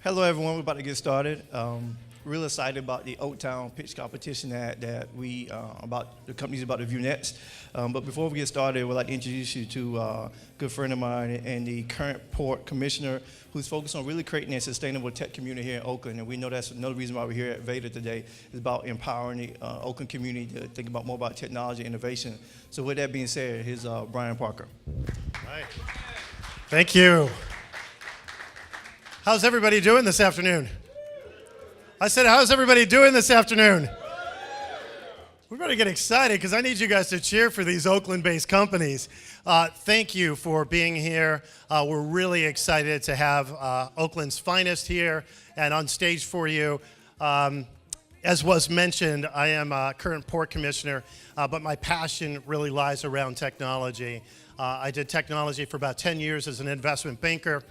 Hello, everyone. We're about to get started. Real excited about the Oaktown pitch competition that we about the company's about to view next. But before we get started, we'd like to introduce you to a good friend of mine and the current port commissioner, who's focused on really creating a sustainable tech community here in Oakland. And we know that's another reason why we're here at Vator today, is about empowering the Oakland community to think about more about technology innovation. So with that being said, here's Brian Parker. All right. Thank you. How's everybody doing this afternoon? I said, how's everybody doing this afternoon? We better get excited because I need you guys to cheer for these Oakland-based companies. Thank you for being here. We're really excited to have Oakland's finest here and on stage for you. As was mentioned, I am a current port commissioner, but my passion really lies around technology. I did technology for about 10 years as an investment banker.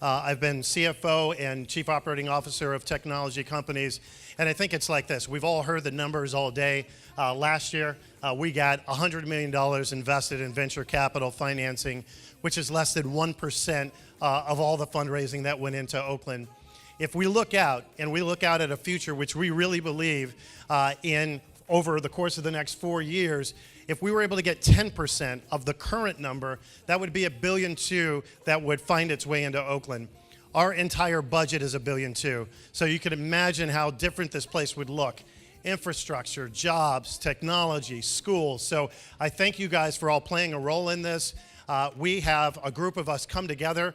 I've been CFO and Chief Operating Officer of technology companies, and I think it's like this. We've all heard the numbers all day. Last year, we got $100 million invested in venture capital financing, which is less than 1% of all the fundraising that went into Oakland. If we look out, and we look out at a future which we really believe in over the course of the next 4 years, if we were able to get 10% of the current number, that would be $1.2 billion that would find its way into Oakland. Our entire budget is $1.2 billion. So you can imagine how different this place would look. Infrastructure, jobs, technology, schools. So I thank you guys for all playing a role in this. We have a group of us come together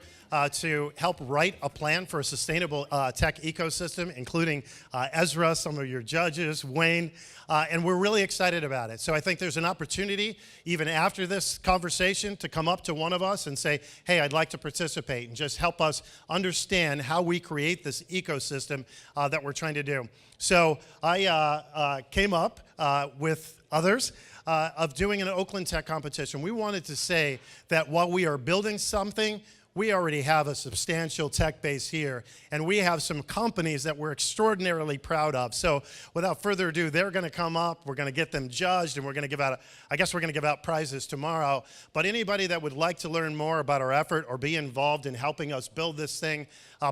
to help write a plan for a sustainable tech ecosystem, including Ezra, some of your judges, Wayne, and we're really excited about it. So I think there's an opportunity, even after this conversation, to come up to one of us and say, hey, I'd like to participate, and just help us understand how we create this ecosystem that we're trying to do. So I came up with others of doing an Oakland Tech competition. We wanted to say that while we are building something, we already have a substantial tech base here, and we have some companies that we're extraordinarily proud of. So without further ado, they're going to come up, we're going to get them judged, and we're going to give out, I guess we're going to give out prizes tomorrow. But anybody that would like to learn more about our effort or be involved in helping us build this thing,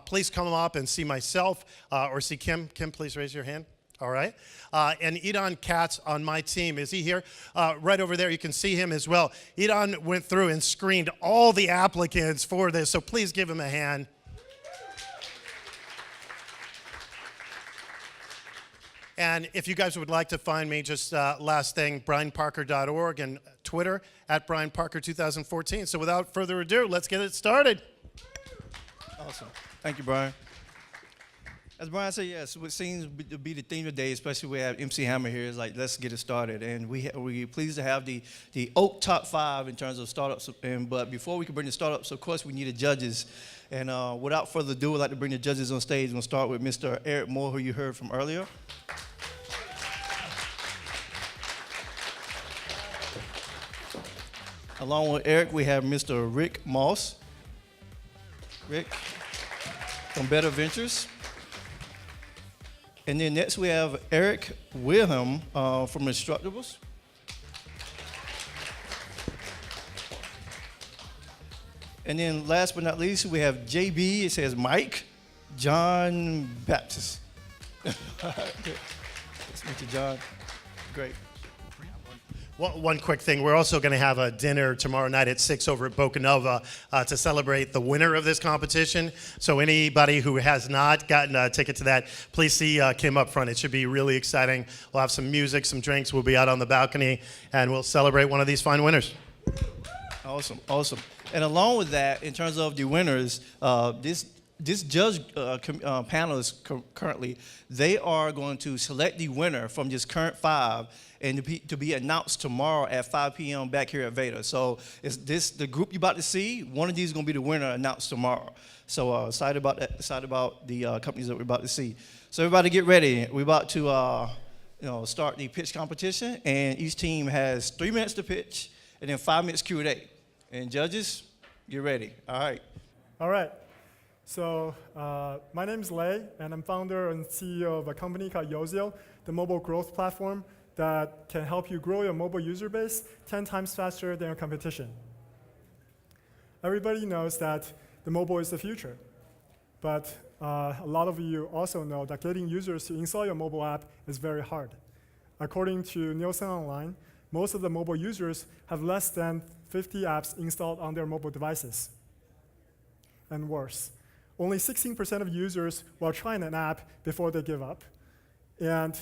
please come up and see myself or see Kim. Kim, please raise your hand. All right. And Edon Katz on my team. Is he here? Right over there. You can see him as well. Edon went through and screened all the applicants for this, so please give him a hand. And if you guys would like to find me, just last thing, brianparker.org and Twitter at brianparker2014. So without further ado, let's get it started. Awesome. Thank you, Brian. As Brian said, yes, what seems to be the theme today, especially we have MC Hammer here, is like, let's get it started. And we're pleased to have the Oak Top 5 in terms of startups. But before we can bring the startups, of course, we needed judges. And without further ado, I'd like to bring the judges on stage. We're going to start with Mr. Eric Moore, who you heard from earlier. Along with Eric, we have Mr. Rick Moss. Rick from Better Ventures. And then next we have Eric Wilhelm from Instructables. And then last but not least, we have JB, it says Mike John Baptist. Nice to meet you, John. Great. One quick thing, we're also going to have a dinner tomorrow night at 6 over at Boca Nova to celebrate the winner of this competition. So anybody who has not gotten a ticket to that, please see Kim up front. It should be really exciting. We'll have some music, some drinks. We'll be out on the balcony, and we'll celebrate one of these fine winners. Awesome, awesome. And along with that, in terms of the winners, this judge panelists currently, they are going to select the winner from this current 5 and to be announced tomorrow at 5 p.m. back here at Vator. So the group you're about to see, one of these is going to be the winner announced tomorrow. So excited about that, excited about the companies that we're about to see. So everybody get ready. We're about to start the pitch competition, and each team has 3 minutes to pitch and then 5 minutes Q&A. And judges, get ready. All right. All right. So my name is Lei, and I'm founder and CEO of a company called Yozio, the mobile growth platform that can help you grow your mobile user base 10 times faster than your competition. Everybody knows that the mobile is the future. but a lot of you also know that getting users to install your mobile app is very hard. According to Nielsen Online, most of the mobile users have less than 50 apps installed on their mobile devices. And worse, only 16% of users will try an app before they give up. And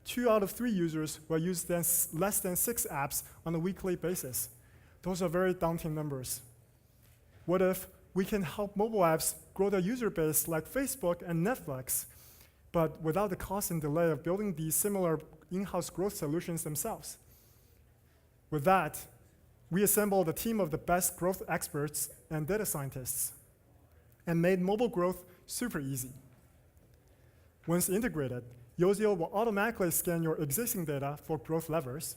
2 out of 3 users will use less than 6 apps on a weekly basis. Those are very daunting numbers. What if we can help mobile apps grow their user base like Facebook and Netflix, but without the cost and delay of building these similar in-house growth solutions themselves? With that, we assembled a team of the best growth experts and data scientists and made mobile growth super easy. Once integrated, Yozio will automatically scan your existing data for growth levers,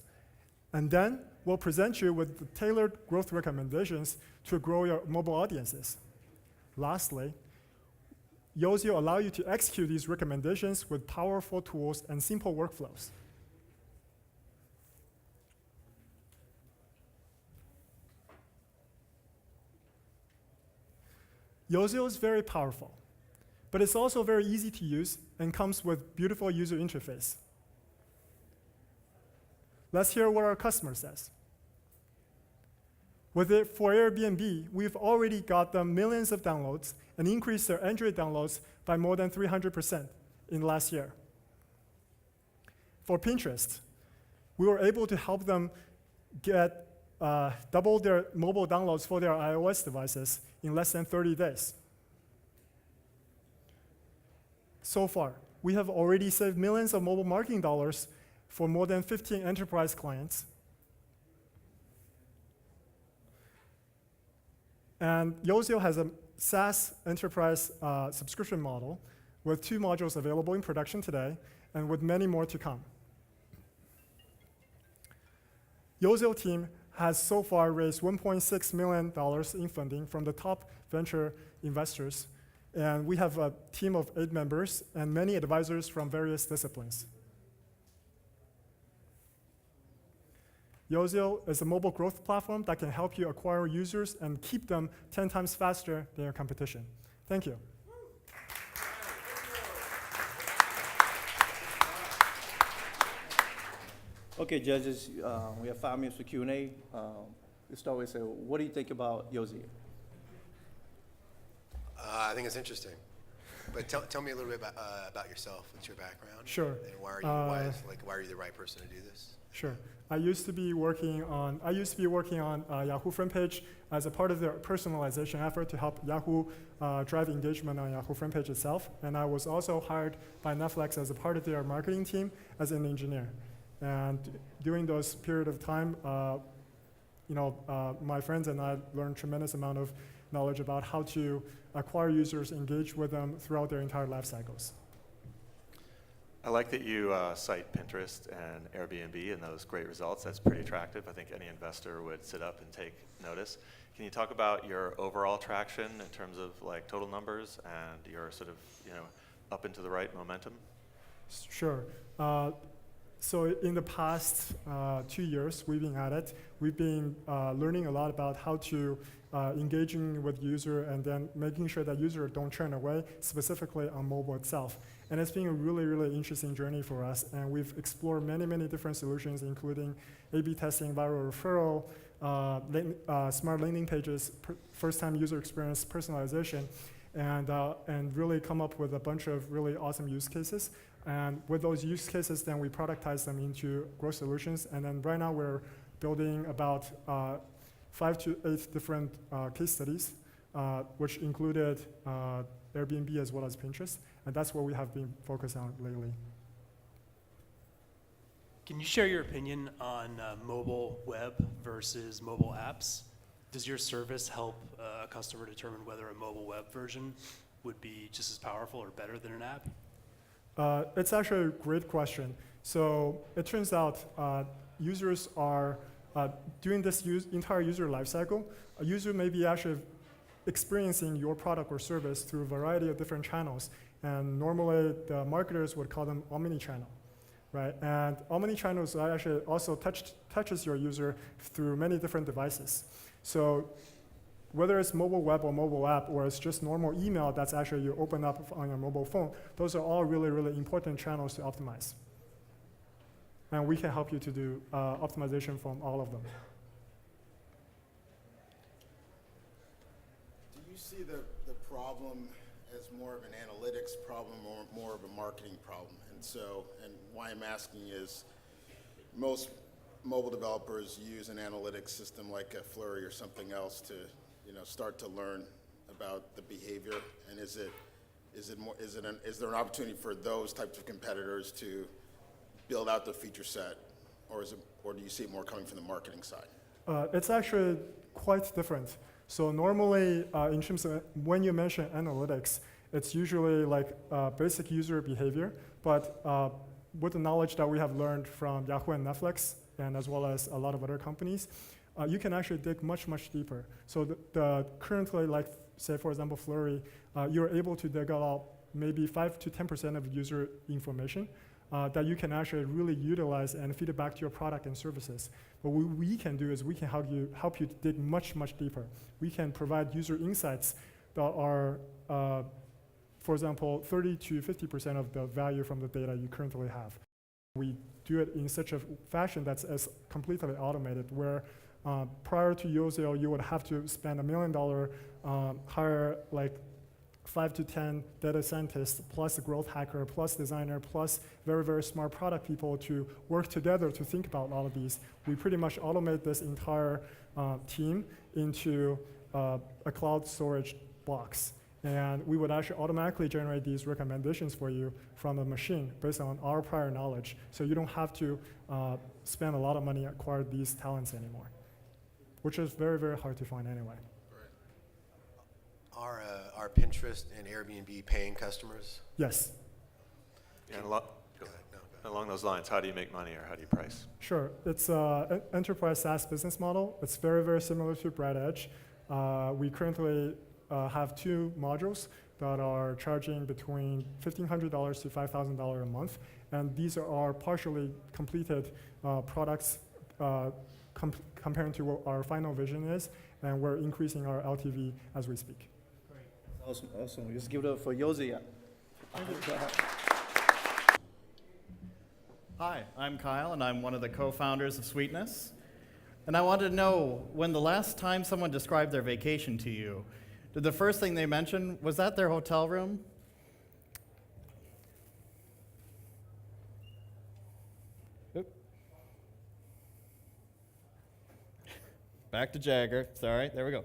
and then we'll present you with the tailored growth recommendations to grow your mobile audiences. Lastly, Yozio allows you to execute these recommendations with powerful tools and simple workflows. Yozio is very powerful, but it's also very easy to use and comes with beautiful user interface. Let's hear what our customer says. For Airbnb, we've already got them millions of downloads and increased their Android downloads by more than 300% in the last year. For Pinterest, we were able to help them get double their mobile downloads for their iOS devices in less than 30 days. So far, we have already saved millions of mobile marketing dollars for more than 15 enterprise clients. And Yozio has a SaaS enterprise subscription model with 2 modules available in production today and with many more to come. Yozio team has so far raised $1.6 million in funding from the top venture investors, and we have a team of 8 members and many advisors from various disciplines. Yozio is a mobile growth platform that can help you acquire users and keep them 10 times faster than your competition. Thank you. Okay, judges, we have 5 minutes for Q&A. Let's start with, say, what do you think about Yozio? I think it's interesting. But tell me a little bit about yourself. What's your background? Sure. And why are you the right person to do this? Sure. I used to be working on Yahoo front page as a part of their personalization effort to help Yahoo drive engagement on Yahoo front page itself. And I was also hired by Netflix as a part of their marketing team as an engineer. And during those period of time, my friends and I learned tremendous amount of knowledge about how to acquire users, engage with them throughout their entire life cycles. I like that you cite Pinterest and Airbnb and those great results. That's pretty attractive. I think any investor would sit up and take notice. Can you talk about your overall traction in terms of like total numbers and your sort of up into the right momentum? Sure. So in the past 2 years we've been at it, we've been learning a lot about how to engaging with user and then making sure that user don't turn away, specifically on mobile itself. And it's been a really, really interesting journey for us. And we've explored many, many different solutions, including A/B testing, viral referral, smart landing pages, first-time user experience personalization, and really come up with a bunch of really awesome use cases. And with those use cases, then we productize them into growth solutions. And then right now we're building about 5 to 8 different case studies, which included Airbnb as well as Pinterest. And that's what we have been focused on lately. Can you share your opinion on mobile web versus mobile apps? Does your service help a customer determine whether a mobile web version would be just as powerful or better than an app? It's actually a great question. So it turns out users are during this entire user lifecycle, a user may be actually experiencing your product or service through a variety of different channels. And normally the marketers would call them omni-channel, right? And omni-channels actually also touches your user through many different devices. So whether it's mobile web or mobile app, or it's just normal email that's actually you open up on your mobile phone, those are all really, really important channels to optimize. And we can help you to do optimization from all of them. Do you see the problem as more of an analytics problem or more of a marketing problem? And why I'm asking is, most mobile developers use an analytics system like a Flurry or something else to, start to learn about the behavior. And is there an opportunity for those types of competitors to build out their feature set, or do you see it more coming from the marketing side? It's actually quite different. So normally, in terms of when you mention analytics, it's usually like basic user behavior, but with the knowledge that we have learned from Yahoo and Netflix, and as well as a lot of other companies, you can actually dig much, much deeper. So currently, like say for example, Flurry, you're able to dig out maybe 5 to 10% of user information that you can actually really utilize and feed it back to your product and services. But what we can do is we can help you dig much, much deeper. We can provide user insights that are, for example, 30 to 50% of the value from the data you currently have. We do it in such a fashion that's as completely automated, where prior to Yozil, you would have to spend $1 million, hire like 5 to 10 data scientists, plus a growth hacker, plus designer, plus very, very smart product people to work together to think about all of these. We pretty much automate this entire team into a cloud storage box. And we would actually automatically generate these recommendations for you from the machine based on our prior knowledge. So you don't have to spend a lot of money to acquire these talents anymore, which is very, very hard to find anyway. Are Pinterest and Airbnb paying customers? Yes. And Go ahead. No, go ahead. along those lines, how do you make money or how do you price? Sure. It's an enterprise SaaS business model. It's very, very similar to Bright Edge. We currently have 2 modules that are charging between $1,500 to $5,000 a month. And these are our partially completed products comparing to what our final vision is. And we're increasing our LTV as we speak. Awesome, awesome. Just give it up for Yosi. Hi, I'm Kyle, and I'm one of the co-founders of Sweetness. And I wanted to know, when the last time someone described their vacation to you, did the first thing they mention, was that their hotel room? Oop. Back to Jagger. Sorry, there we go.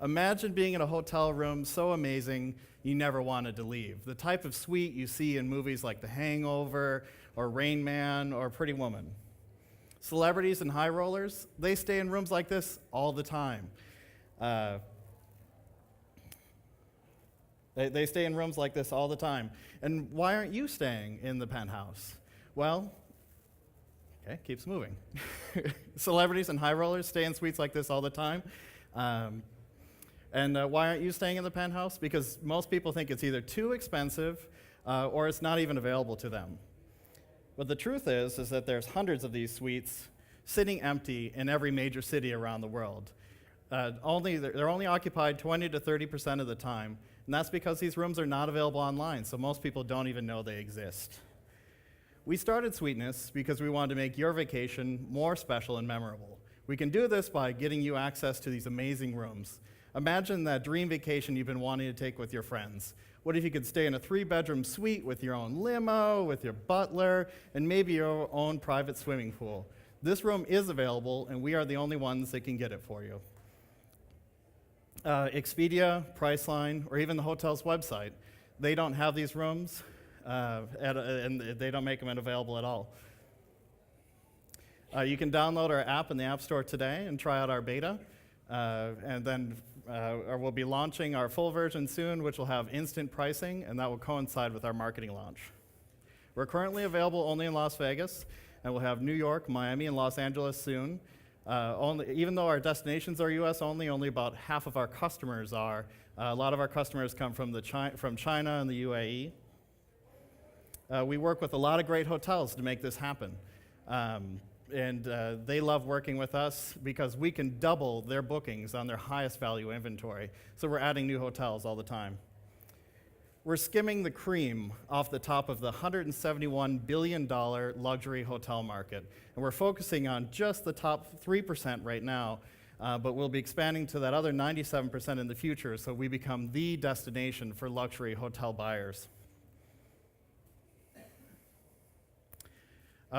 Imagine being in a hotel room so amazing you never wanted to leave. The type of suite you see in movies like The Hangover, or Rain Man, or Pretty Woman. Celebrities and high rollers, they stay in rooms like this all the time. They stay in rooms like this all the time. And why aren't you staying in the penthouse? Well, okay, keeps moving. Celebrities and high rollers stay in suites like this all the time. And why aren't you staying in the penthouse? Because most people think it's either too expensive or it's not even available to them. But the truth is that there's hundreds of these suites sitting empty in every major city around the world. They're only occupied 20 to 30% of the time, and that's because these rooms are not available online, so most people don't even know they exist. We started Sweetness because we wanted to make your vacation more special and memorable. We can do this by getting you access to these amazing rooms. Imagine that dream vacation you've been wanting to take with your friends. What if you could stay in a 3-bedroom suite with your own limo, with your butler, and maybe your own private swimming pool? This room is available, and we are the only ones that can get it for you. Expedia, Priceline, or even the hotel's website, they don't have these rooms, and they don't make them available at all. You can download our app in the App Store today and try out our beta, and then we'll be launching our full version soon, which will have instant pricing, and that will coincide with our marketing launch. We're currently available only in Las Vegas, and we'll have New York, Miami, and Los Angeles soon. Even though our destinations are US only about half of our customers are. A lot of our customers come from China and the UAE. We work with a lot of great hotels to make this happen. and they love working with us because we can double their bookings on their highest value inventory. So we're adding new hotels all the time. We're skimming the cream off the top of the $171 billion luxury hotel market. And we're focusing on just the top 3% right now, but we'll be expanding to that other 97% in the future, so we become the destination for luxury hotel buyers.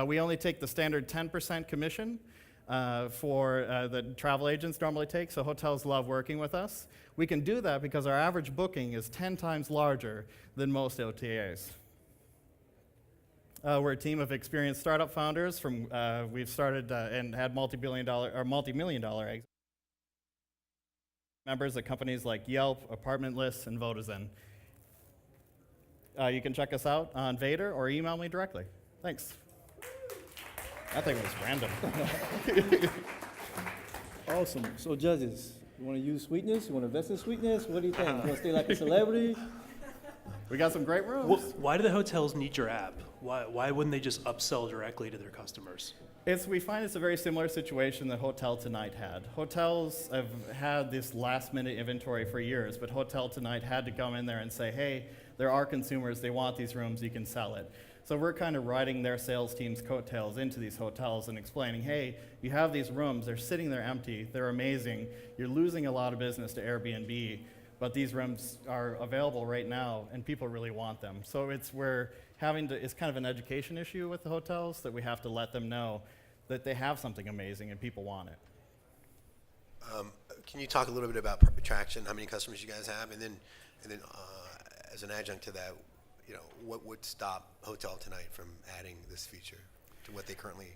We only take the standard 10% commission that travel agents normally take, so hotels love working with us. We can do that because our average booking is 10 times larger than most OTAs. We're a team of experienced startup founders. We've started and had multi-million dollar exits. Members of companies like Yelp, Apartment Lists, and Votizen. You can check us out on Vator or email me directly. Thanks. That thing was random. Awesome. So judges, you want to use sweetness? You want to invest in sweetness? What do you think? You want to stay like a celebrity? We got some great rooms. Why do the hotels need your app? Why wouldn't they just upsell directly to their customers? We find it's a very similar situation that Hotel Tonight had. Hotels have had this last-minute inventory for years, but Hotel Tonight had to come in there and say, hey, there are consumers, they want these rooms, you can sell it. So we're kind of riding their sales team's coattails into these hotels and explaining, hey, you have these rooms, they're sitting there empty, they're amazing, you're losing a lot of business to Airbnb, but these rooms are available right now and people really want them. So it's kind of an education issue with the hotels that we have to let them know that they have something amazing and people want it. Can you talk a little bit about traction, how many customers you guys have, and then as an adjunct to that, what would stop Hotel Tonight from adding this feature to what they currently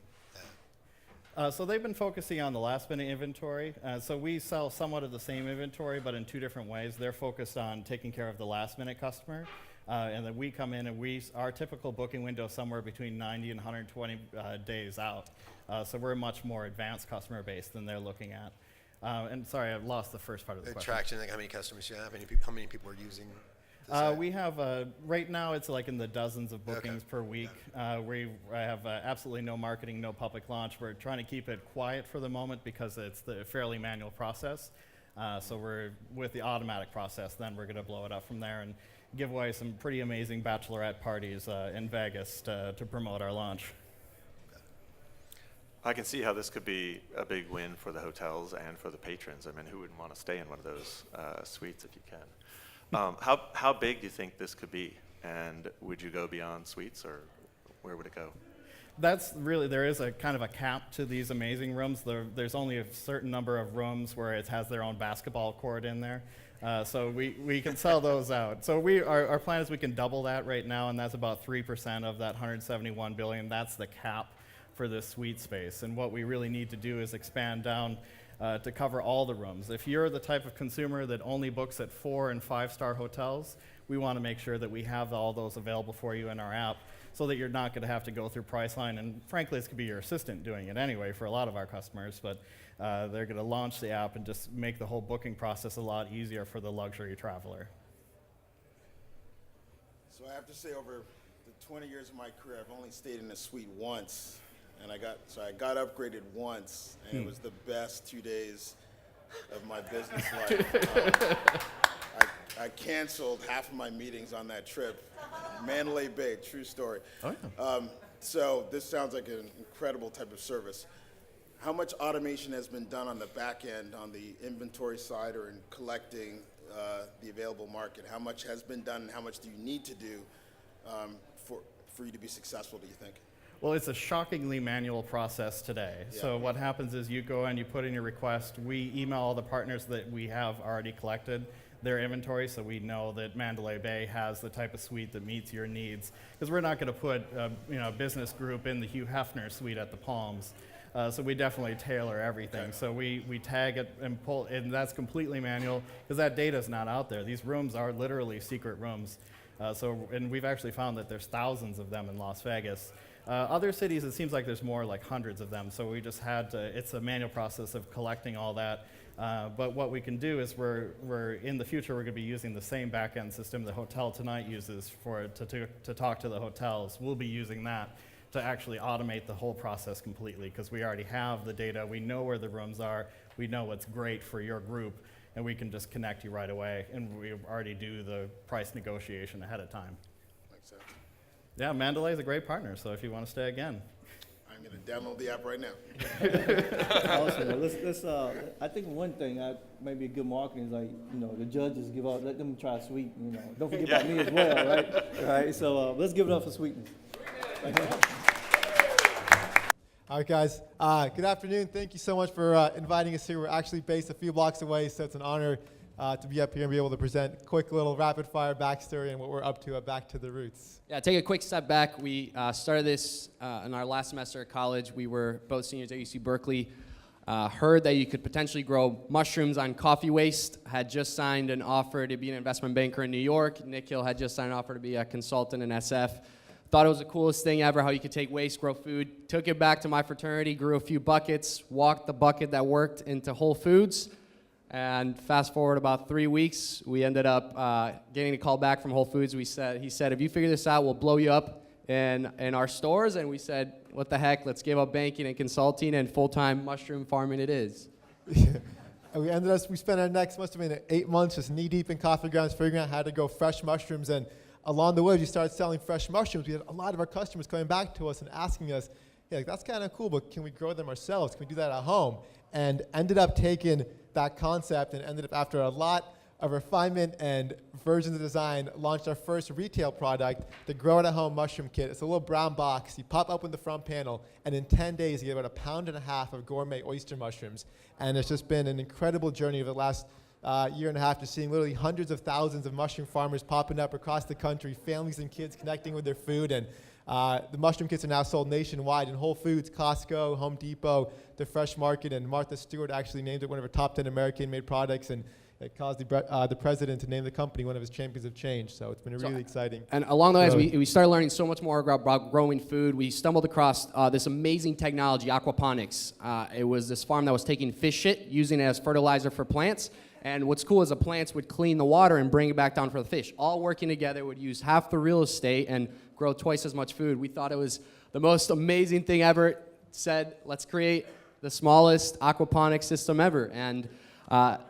have? So they've been focusing on the last-minute inventory. So we sell somewhat of the same inventory, but in two different ways. They're focused on taking care of the last-minute customer, and then we come in and our typical booking window is somewhere between 90 and 120 days out. So we're a much more advanced customer base than they're looking at. And sorry, I lost the first part of the question. Traction, like how many customers you have, how many people are using? We have, right now it's like in the dozens of bookings per week. We have absolutely no marketing, no public launch. We're trying to keep it quiet for the moment because it's the fairly manual process. So with the automatic process, then we're going to blow it up from there and give away some pretty amazing bachelorette parties in Vegas to promote our launch. I can see how this could be a big win for the hotels and for the patrons. I mean, who wouldn't want to stay in one of those suites if you can? How big do you think this could be? And would you go beyond suites, or where would it go? There is a kind of a cap to these amazing rooms. There's only a certain number of rooms where it has their own basketball court in there. So we can sell those out. So our plan is we can double that right now, and that's about 3% of that $171 billion. That's the cap for this suite space. And what we really need to do is expand down to cover all the rooms. If you're the type of consumer that only books at 4- and 5-star hotels, we want to make sure that we have all those available for you in our app so that you're not going to have to go through Priceline. And frankly, this could be your assistant doing it anyway for a lot of our customers, but they're going to launch the app and just make the whole booking process a lot easier for the luxury traveler. So I have to say, over the 20 years of my career, I've only stayed in a suite once. And I got upgraded once, and it was the best 2 days of my business life. I canceled half of my meetings on that trip. Mandalay Bay, true story. Oh, yeah. So this sounds like an incredible type of service. How much automation has been done on the back end, on the inventory side, or in collecting the available market? How much has been done, and how much do you need to do for you to be successful, do you think? Well, it's a shockingly manual process today. Yeah. So what happens is you go and you put in your request. We email all the partners that we have already collected their inventory, so we know that Mandalay Bay has the type of suite that meets your needs. Because we're not going to put a business group in the Hugh Hefner suite at the Palms. So we definitely tailor everything. Okay. So we tag it and pull, and that's completely manual because that data is not out there. These rooms are literally secret rooms. And we've actually found that there's thousands of them in Las Vegas. Other cities, it seems like there's more, like hundreds of them. So we just it's a manual process of collecting all that. But what we can do is we're in the future, we're going to be using the same back-end system the Hotel Tonight uses to talk to the hotels. We'll be using that to actually automate the whole process completely, because we already have the data, we know where the rooms are, we know what's great for your group, and we can just connect you right away, and we already do the price negotiation ahead of time. Makes sense. Yeah, Mandalay is a great partner, so if you want to stay again. I'm going to download the app right now. Awesome. Well, let's. I think one thing maybe good marketing is like, the judges give out, let them try sweet. Don't forget about me as well, right? All right. So let's give it up for sweetness. All right, guys. Good afternoon. Thank you so much for inviting us here. We're actually based a few blocks away, so it's an honor to be up here and be able to present quick little rapid-fire backstory and what we're up to at Back to the Roots. Yeah, take a quick step back. We started this in our last semester at college. We were both seniors at UC Berkeley. Heard that you could potentially grow mushrooms on coffee waste. Had just signed an offer to be an investment banker in New York. Nick Hill had just signed an offer to be a consultant in SF. Thought it was the coolest thing ever, how you could take waste, grow food. Took it back to my fraternity, grew a few buckets, walked the bucket that worked into Whole Foods. And fast forward about 3 weeks, we ended up getting a call back from Whole Foods. He said, if you figure this out, we'll blow you up in our stores. And we said, what the heck, let's give up banking and consulting, and full-time mushroom farming it is. And we spent our next, must have been 8 months, just knee-deep in coffee grounds, figuring out how to grow fresh mushrooms. And along the way, we started selling fresh mushrooms. We had a lot of our customers coming back to us and asking us, hey, that's kind of cool, but can we grow them ourselves? Can we do that at home? And ended up taking that concept and ended up, after a lot of refinement and versions of design, launched our first retail product, the Grow It at Home Mushroom Kit. It's a little brown box. You pop up with the front panel, and in 10 days, you get about 1.5 pounds of gourmet oyster mushrooms. And it's just been an incredible journey over the last year and a half, to seeing literally hundreds of thousands of mushroom farmers popping up across the country, families and kids connecting with their food. And the mushroom kits are now sold nationwide in Whole Foods, Costco, Home Depot, the Fresh Market, and Martha Stewart actually named it one of her top 10 American-made products, and it caused the president to name the company one of his champions of change. So it's been really exciting. And along the way, as we started learning so much more about growing food, we stumbled across this amazing technology, aquaponics. It was this farm that was taking fish shit, using it as fertilizer for plants. And what's cool is the plants would clean the water and bring it back down for the fish. All working together, would use half the real estate and grow twice as much food. We thought it was the most amazing thing ever. Said, let's create the smallest aquaponics system ever. And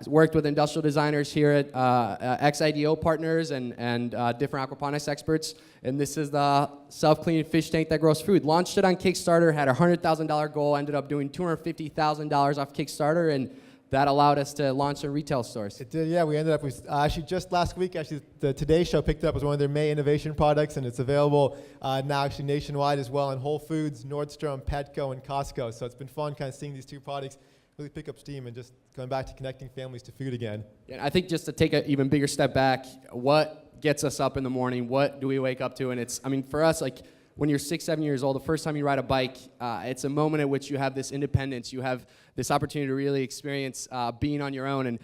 worked with industrial designers here at XIDO partners and different aquaponics experts. And this is the self-cleaning fish tank that grows food. Launched it on Kickstarter, had a $100,000 goal, ended up doing $250,000 off Kickstarter, and that allowed us to launch in retail stores. It did, yeah. We ended up with, actually just last week, the Today Show picked it up as one of their May innovation products, and it's available now actually nationwide as well in Whole Foods, Nordstrom, Petco, and Costco. So it's been fun kind of seeing these two products really pick up steam and just going back to connecting families to food again. Yeah, I think just to take an even bigger step back, what gets us up in the morning? What do we wake up to? And it's, I mean, for us, like, when you're 6, 7 years old, the first time you ride a bike, it's a moment at which you have this independence. You have this opportunity to really experience being on your own, and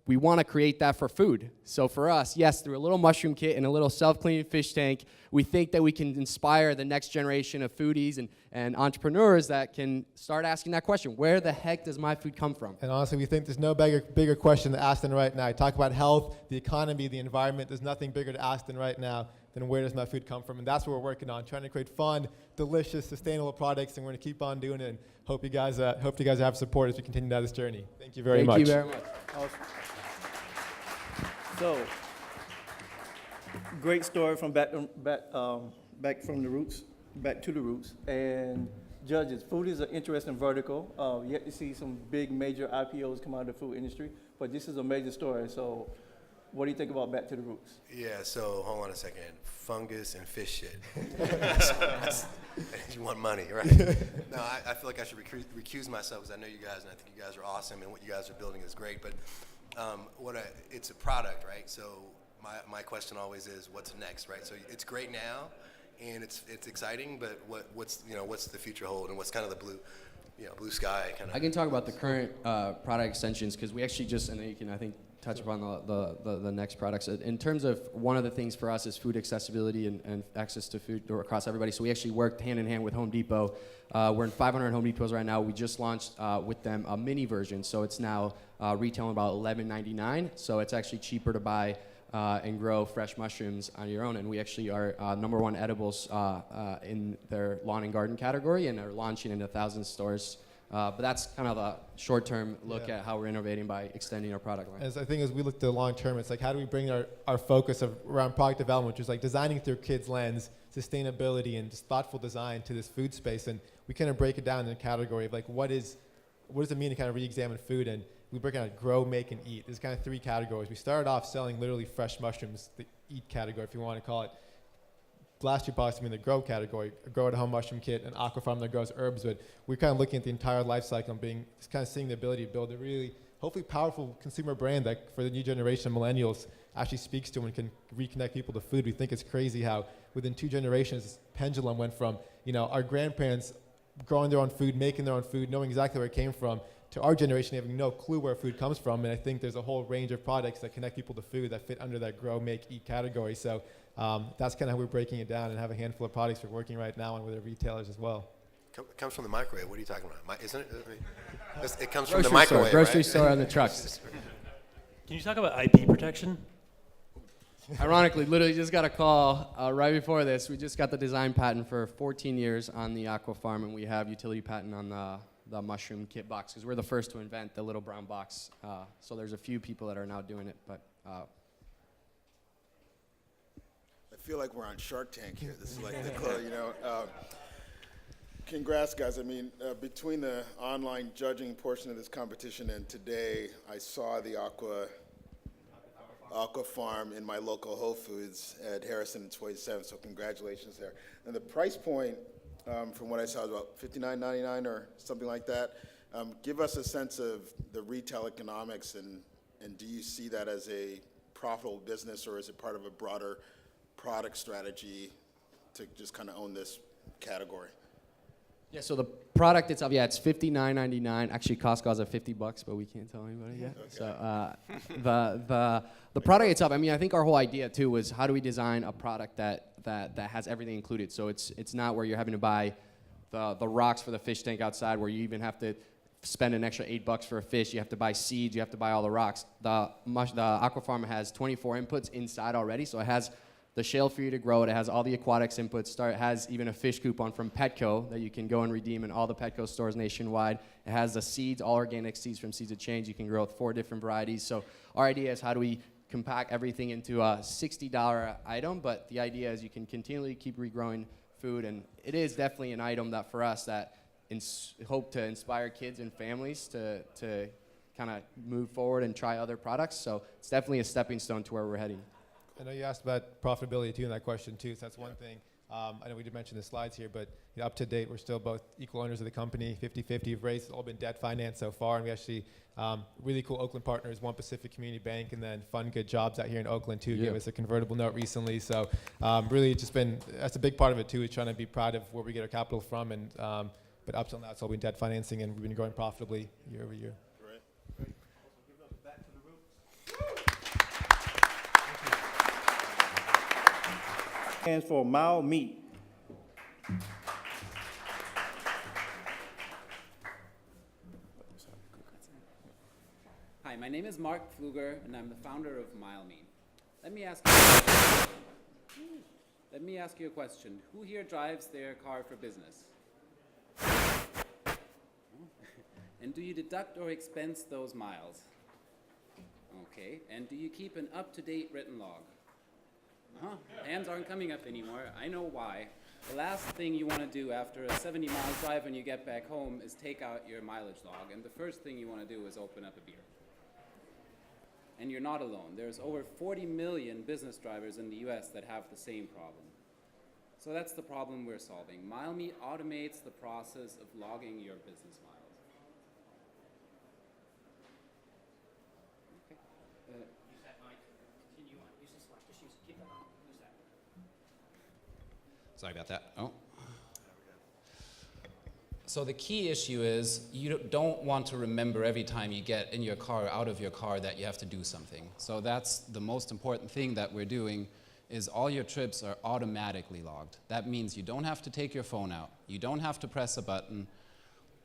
we want to create that for food. So for us, yes, through a little mushroom kit and a little self-cleaning fish tank, we think that we can inspire the next generation of foodies and entrepreneurs that can start asking that question, where the heck does my food come from? And honestly, we think there's no bigger question to ask than right now. You talk about health, the economy, the environment. There's nothing bigger to ask than right now than where does my food come from? And that's what we're working on, trying to create fun, delicious, sustainable products, and we're going to keep on doing it. And hope you guys have support as we continue down this journey. Thank you very much. Thank you very much. Awesome. So, great story from back from the roots, back to the roots. And judges, food is an interesting vertical. Yet to see some big major IPOs come out of the food industry, but this is a major story. So, what do you think about Back to the Roots? Yeah, so hold on a second. Fungus and fish shit. You want money, right? No, I feel like I should recuse myself because I know you guys, and I think you guys are awesome, and what you guys are building is great. But it's a product, right? So my question always is, what's next, right? So it's great now, and it's exciting, but what's the future hold, and what's kind of the blue sky kind of? I can talk about the current product extensions because we actually just, and you can, I think, touch upon the next products. In terms of one of the things for us is food accessibility and access to food across everybody. So we actually worked hand in hand with Home Depot. We're in 500 Home Depots right now. We just launched with them a mini version. So it's now retailing about $11.99. So it's actually cheaper to buy and grow fresh mushrooms on your own. And we actually are #1 edibles in their lawn and garden category and are launching in 1,000 stores. But that's kind of a short-term look at how we're innovating by extending our product line. As I think as we look to the long term, it's like how do we bring our focus around product development, which is like designing through kids' lens, sustainability, and just thoughtful design to this food space. And we kind of break it down in a category of like what does it mean to kind of re-examine food, and we break it down grow, make, and eat. There's kind of 3 categories. We started off selling literally fresh mushrooms, the eat category, if you want to call it. Last year, possibly in the grow category, a grow-at-home mushroom kit, an aqua farm that grows herbs. But we're kind of looking at the entire life cycle and just kind of seeing the ability to build a really, hopefully, powerful consumer brand that for the new generation of millennials actually speaks to and can reconnect people to food. We think it's crazy how within 2 generations, this pendulum went from, our grandparents growing their own food, making their own food, knowing exactly where it came from, to our generation having no clue where food comes from. And I think there's a whole range of products that connect people to food that fit under that grow, make, eat category. So that's kind of how we're breaking it down and have a handful of products we're working right now on with our retailers as well. It comes from the microwave. What are you talking about? Isn't it? It comes from the microwave, grocery right? store on the trucks. Can you talk about IP protection? Ironically, literally just got a call right before this. We just got the design patent for 14 years on the aqua farm, and we have utility patent on the mushroom kit box because we're the first to invent the little brown box. So there's a few people that are now doing it, but. I feel like we're on Shark Tank here. This is like the congrats, guys. I mean, between the online judging portion of this competition and today, I saw the aqua farm in my local Whole Foods at Harrison and 27th, so congratulations there. And the price point, from what I saw, was about $59.99 or something like that. Give us a sense of the retail economics, and do you see that as a profitable business, or is it part of a broader product strategy to just kind of own this category? Yeah, so the product itself, it's $59.99. Actually, Costco has at $50, but we can't tell anybody yet. Okay. So the product itself, I think our whole idea too was how do we design a product that has everything included. So it's not where you're having to buy the rocks for the fish tank outside, where you even have to spend an extra $8 for a fish. You have to buy seeds. You have to buy all the rocks. The aqua farm has 24 inputs inside already, so it has the shell for you to grow it. It has all the aquatics inputs. It has even a fish coupon from Petco that you can go and redeem in all the Petco stores nationwide. It has the seeds, all organic seeds from Seeds of Change. You can grow with 4 different varieties. So our idea is how do we compact everything into a $60 item, but the idea is you can continually keep regrowing food, and it is definitely an item that for us that hope to inspire kids and families to kind of move forward and try other products. So it's definitely a stepping stone to where we're heading. I know you asked about profitability too in that question too, so that's one thing. I know we did mention the slides here, but up to date, we're still both equal owners of the company, 50-50. We've raised, it's all been debt financed so far, and we actually, really cool Oakland partners, One Pacific Community Bank, and then Fund Good Jobs out here in Oakland too, gave us a convertible note recently. So really just that's a big part of it too, is trying to be proud of where we get our capital from, and but up till now, it's all been debt financing, and we've been growing profitably year over year. Stands for mild meat. Hi, my name is Mark Pfluger, and I'm the founder of MileMe. Let me ask you a question. Who here drives their car for business? And do you deduct or expense those miles? Okay, and do you keep an up-to-date written log? Hands aren't coming up anymore. I know why. The last thing you want to do after a 70-mile drive when you get back home is take out your mileage log, and the first thing you want to do is open up a beer. And you're not alone. There's over 40 million business drivers in the US that have the same problem. So that's the problem we're solving. MileMe automates the process of logging your business miles. Sorry about that. Oh. So the key issue is you don't want to remember every time you get in your car or out of your car that you have to do something. So that's the most important thing that we're doing is all your trips are automatically logged. That means you don't have to take your phone out. You don't have to press a button.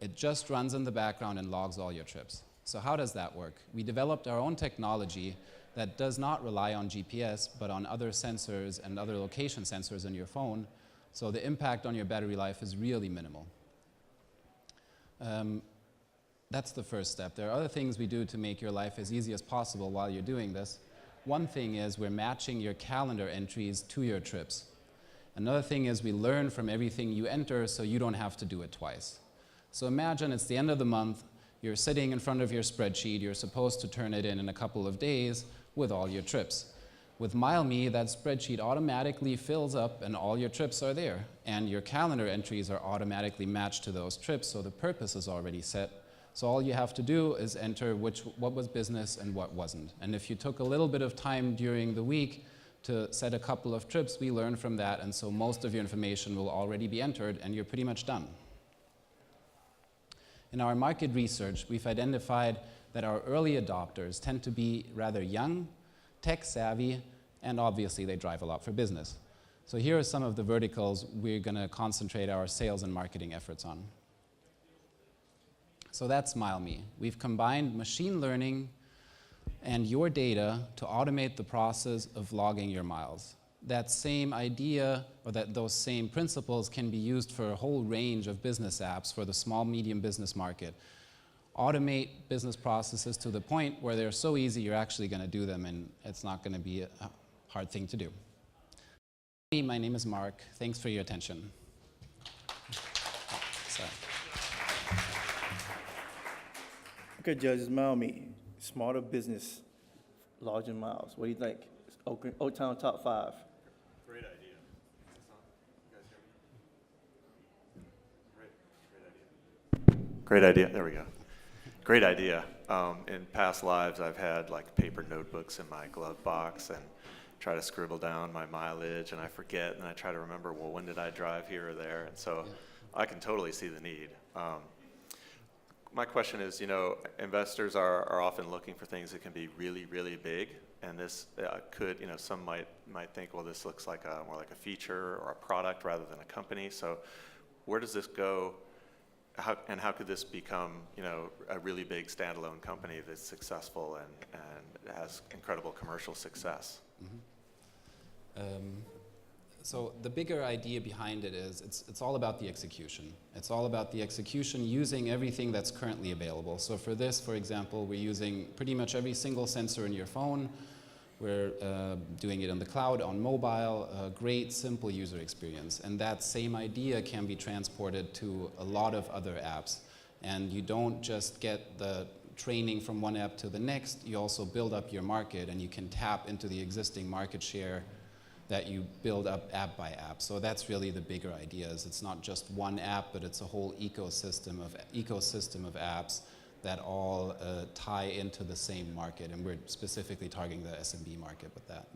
It just runs in the background and logs all your trips. So how does that work? We developed our own technology that does not rely on GPS, but on other sensors and other location sensors in your phone. So the impact on your battery life is really minimal. That's the first step. There are other things we do to make your life as easy as possible while you're doing this. One thing is we're matching your calendar entries to your trips. Another thing is we learn from everything you enter so you don't have to do it twice. So imagine it's the end of the month, you're sitting in front of your spreadsheet, you're supposed to turn it in a couple of days with all your trips. With MileMe, that spreadsheet automatically fills up and all your trips are there. And your calendar entries are automatically matched to those trips, so the purpose is already set. So all you have to do is enter what was business and what wasn't. And if you took a little bit of time during the week to set a couple of trips, we learn from that, and so most of your information will already be entered and you're pretty much done. In our market research, we've identified that our early adopters tend to be rather young, tech-savvy, and obviously they drive a lot for business. So here are some of the verticals we're going to concentrate our sales and marketing efforts on. So that's MileMe. We've combined machine learning and your data to automate the process of logging your miles. That same idea, or those same principles can be used for a whole range of business apps for the small, medium business market. Automate business processes to the point where they're so easy you're actually going to do them and it's not going to be a hard thing to do. My name is Mark. Thanks for your attention. Sorry. Okay, judges, MileMe, smarter business, larger miles. What do you think? Oaktown top 5. Great idea. You guys hear me? Great idea. There we go. Great idea. In past lives, I've had like paper notebooks in my glove box and try to scribble down my mileage, and I forget, and I try to remember, well, when did I drive here or there? And so I can totally see the need. My question is, investors are often looking for things that can be really, really big, and this could, some might think, well, this looks like more like a feature or a product rather than a company. So where does this go? How could this become, a really big standalone company that's successful and has incredible commercial success? So the bigger idea behind it is it's all about the execution. It's all about the execution using everything that's currently available. So for this, for example, we're using pretty much every single sensor in your phone. We're doing it on the cloud, on mobile, a great, simple user experience. And that same idea can be transported to a lot of other apps. And you don't just get the training from one app to the next, you also build up your market, and you can tap into the existing market share that you build up app by app. So that's really the bigger idea, is it's not just one app, but it's a whole ecosystem of apps that all tie into the same market, and we're specifically targeting the SMB market with that.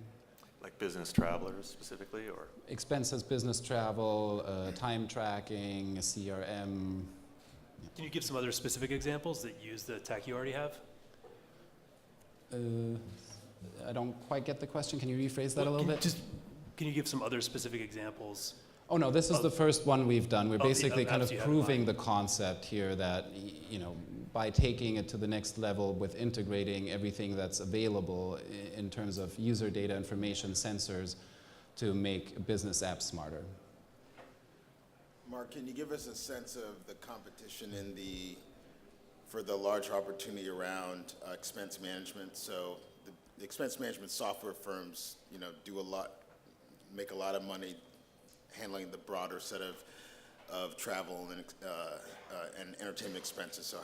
Like business travelers specifically, or? Expenses, business travel, time tracking, CRM. Can you give some other specific examples that use the tech you already have? I don't quite get the question. Can you rephrase that a little bit? Can you give some other specific examples? Oh no, this is the first one we've done. We're basically kind of apps you have proving in the mind. concept here that, by taking it to the next level with integrating everything that's available in terms of user data, information, sensors, to make business apps smarter. Mark, can you give us a sense of the competition for the large opportunity around expense management? So the expense management software firms, make a lot of money handling the broader set of travel and entertainment expenses. So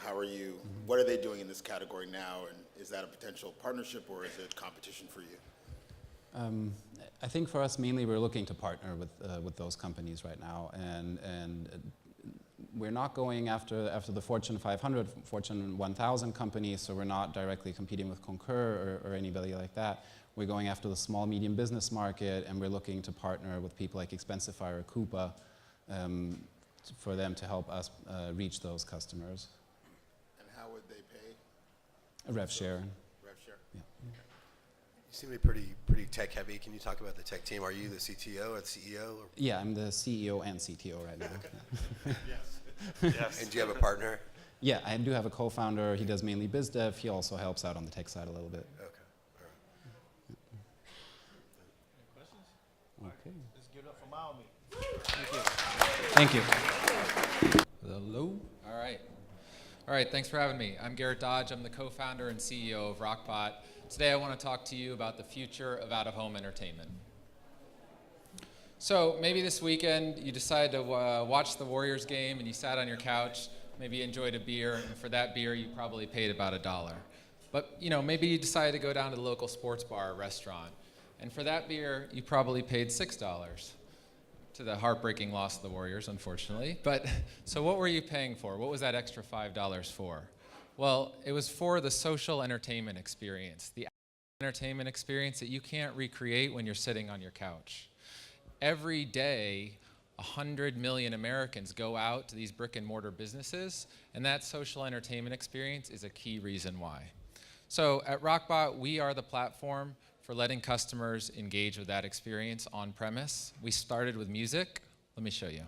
what are they doing in this category now, and is that a potential partnership or is it competition for you? I think for us, mainly we're looking to partner with those companies right now, and we're not going after the Fortune 500, Fortune 1000 companies, so we're not directly competing with Concur or anybody like that. We're going after the small, medium business market, and we're looking to partner with people like Expensify or Coupa for them to help us reach those customers. And how would they pay? A rev share. Rev share? Yeah. You seem to be pretty tech heavy. Can you talk about the tech team? Are you the CTO or the CEO? Or? Yeah, I'm the CEO and CTO right now. Yes. And do you have a partner? Yeah, I do have a co-founder. He does mainly biz dev. He also helps out on the tech side a little bit. Okay. All right. Let's give it up for Miami. Thank you. Hello. All right. All right, thanks for having me. I'm Garrett Dodge. I'm the co-founder and CEO of Rockbot. Today I want to talk to you about the future of out-of-home entertainment. So maybe this weekend you decided to watch the Warriors game and you sat on your couch, maybe you enjoyed a beer, and for that beer you probably paid about $1. But maybe you decided to go down to the local sports bar or restaurant, and for that beer you probably paid $6. To the heartbreaking loss of the Warriors, unfortunately. But so what were you paying for? What was that extra $5 for? Well, it was for the social entertainment experience, the entertainment experience that you can't recreate when you're sitting on your couch. Every day, 100 million Americans go out to these brick and mortar businesses, and that social entertainment experience is a key reason why. So at Rockbot, we are the platform for letting customers engage with that experience on premise. We started with music. Let me show you.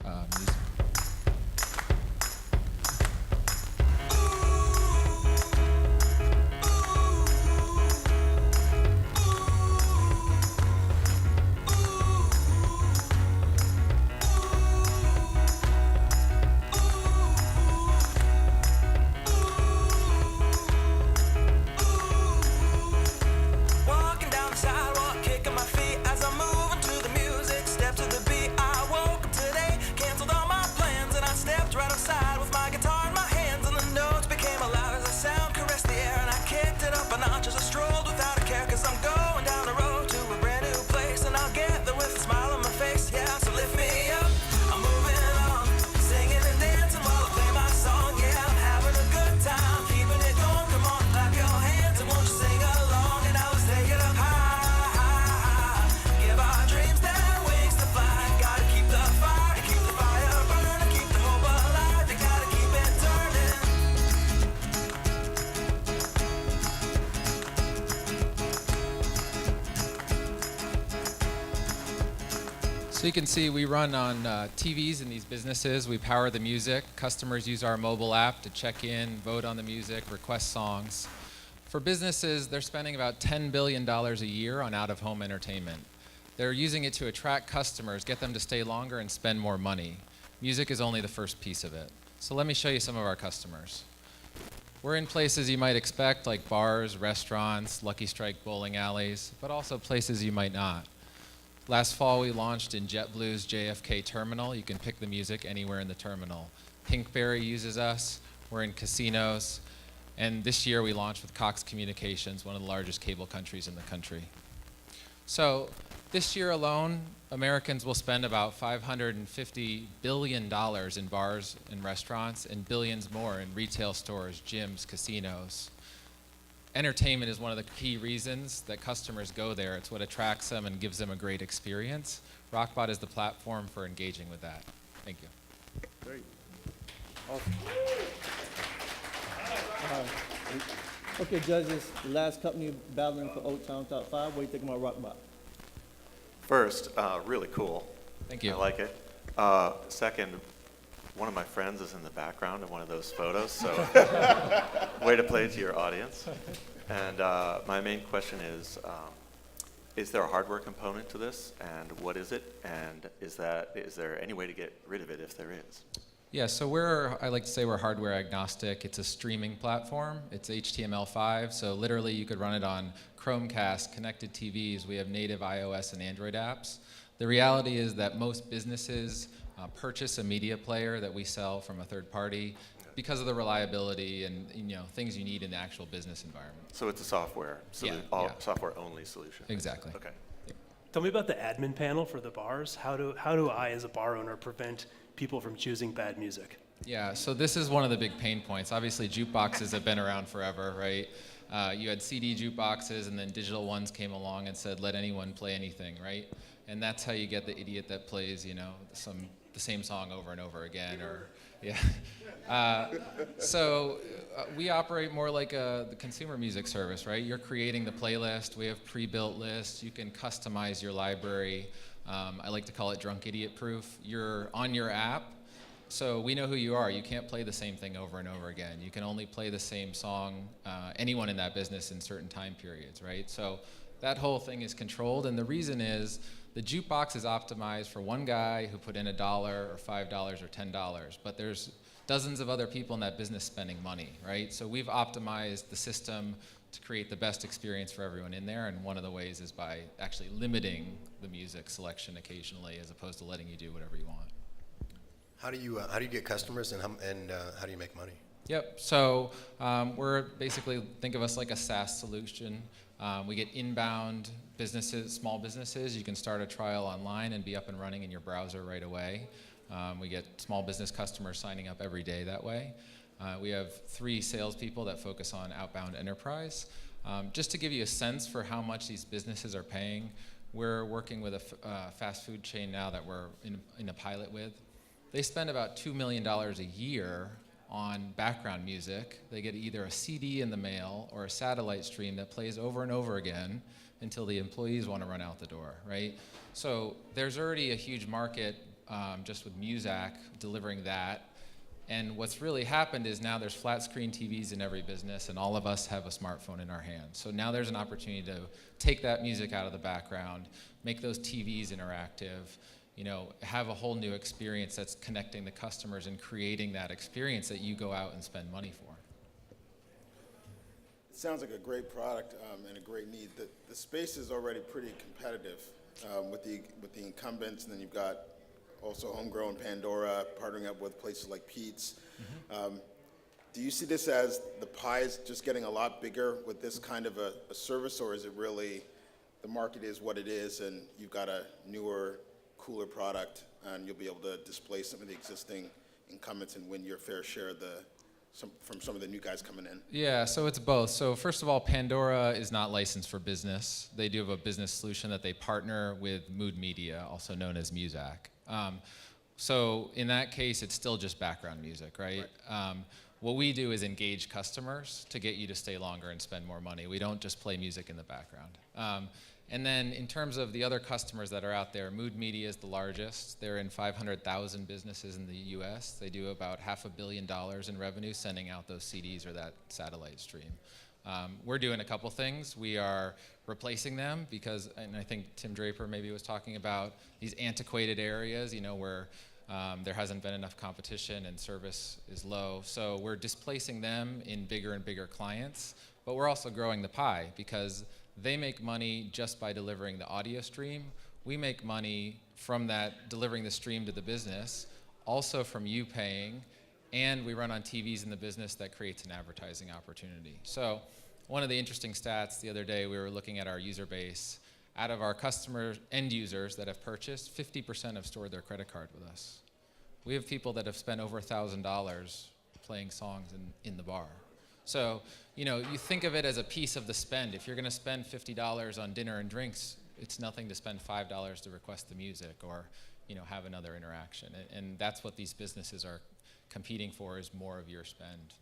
Music. So you can see we run on TVs in these businesses. We power the music. Customers use our mobile app to check in, vote on the music, request songs. For businesses, they're spending about $10 billion a year on out-of-home entertainment. They're using it to attract customers, get them to stay longer, and spend more money. Music is only the first piece of it. So let me show you some of our customers. We're in places you might expect, like bars, restaurants, Lucky Strike bowling alleys, but also places you might not. Last fall, we launched in JetBlue's JFK terminal. You can pick the music anywhere in the terminal. Pinkberry uses us. We're in casinos. And this year, we launched with Cox Communications, one of the largest cable countries in the country. So this year alone, Americans will spend about $550 billion in bars and restaurants and billions more in retail stores, gyms, casinos. Entertainment is one of the key reasons that customers go there. It's what attracts them and gives them a great experience. Rockbot is the platform for engaging with that. Thank you. Great. Awesome. Okay, judges, the last company battling for Oaktown Top 5. What do you think about Rockbot? First, really cool. Thank you. I like it. Second, one of my friends is in the background in one of those photos, so way to play to your audience. And my main question is there a hardware component to this, and what is it, and is there any way to get rid of it if there is? Yeah, so I like to say we're hardware agnostic. It's a streaming platform. It's HTML5, so literally you could run it on Chromecast, connected TVs. We have native iOS and Android apps. The reality is that most businesses purchase a media player that we sell from a third party because of the reliability and things you need in the actual business environment. So it's a software, software-only solution. Exactly. Okay. Tell me about the admin panel for the bars. How do I, as a bar owner, prevent people from choosing bad music? Yeah, so this is one of the big pain points. Obviously, jukeboxes have been around forever, right? You had CD jukeboxes, and then digital ones came along and said, let anyone play anything, right? And that's how you get the idiot that plays, the same song over and over again, or yeah. So we operate more like the consumer music service, right? You're creating the playlist. We have pre-built lists. You can customize your library. I like to call it drunk idiot proof. You're on your app, so we know who you are. You can't play the same thing over and over again. You can only play the same song, anyone in that business in certain time periods, right? So That whole thing is controlled, and the reason is the jukebox is optimized for one guy who put in $1 or $5 or $10, but there's dozens of other people in that business spending money, right? So we've optimized the system to create the best experience for everyone in there, and one of the ways is by actually limiting the music selection occasionally as opposed to letting you do whatever you want. How do you get customers, and how do you make money? Yep, so we're basically, think of us like a SaaS solution. We get inbound businesses, small businesses. You can start a trial online and be up and running in your browser right away. We get small business customers signing up every day that way. We have 3 salespeople that focus on outbound enterprise. Just to give you a sense for how much these businesses are paying, we're working with a fast food chain now that we're in a pilot with. They spend about $2 million a year on background music. They get either a CD in the mail or a satellite stream that plays over and over again until the employees want to run out the door, right? So there's already a huge market just with Muzak delivering that. And what's really happened is now there's flat screen TVs in every business, and all of us have a smartphone in our hands. So now there's an opportunity to take that music out of the background, make those TVs interactive, you know, have a whole new experience that's connecting the customers and creating that experience that you go out and spend money for. It sounds like a great product and a great need. The space is already pretty competitive with the incumbents, and then you've got also homegrown Pandora, partnering up with places like Pete's. Do you see this as the pie is just getting a lot bigger with this kind of a service, or is it really the market is what it is and you've got a newer, cooler product and you'll be able to displace some of the existing incumbents and win your fair share of from some of the new guys coming in? Yeah, so it's both. So first of all, Pandora is not licensed for business. They do have a business solution that they partner with Mood Media, also known as Muzak. So in that case, it's still just background music, right? What we do is engage customers to get you to stay longer and spend more money. We don't just play music in the background. And then in terms of the other customers that are out there, Mood Media is the largest. They're in 500,000 businesses in the US. They do about $500 million in revenue sending out those CDs or that satellite stream. We're doing a couple things. We are replacing them because, and I think Tim Draper maybe was talking about these antiquated areas, you know, where there hasn't been enough competition and service is low. So we're displacing them in bigger and bigger clients, but we're also growing the pie because they make money just by delivering the audio stream. We make money from that, delivering the stream to the business, also from you paying, and we run on TVs in the business that creates an advertising opportunity. So one of the interesting stats the other day, we were looking at our user base. Out of our customer end users that have purchased, 50% have stored their credit card with us. We have people that have spent over $1,000 playing songs in the bar. So, you know, you think of it as a piece of the spend. If you're going to spend $50 on dinner and drinks, it's nothing to spend $5 to request the music or, you know, have another interaction. And that's what these businesses are competing for, is more of your spend.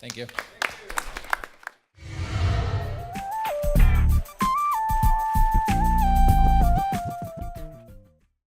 Thank you.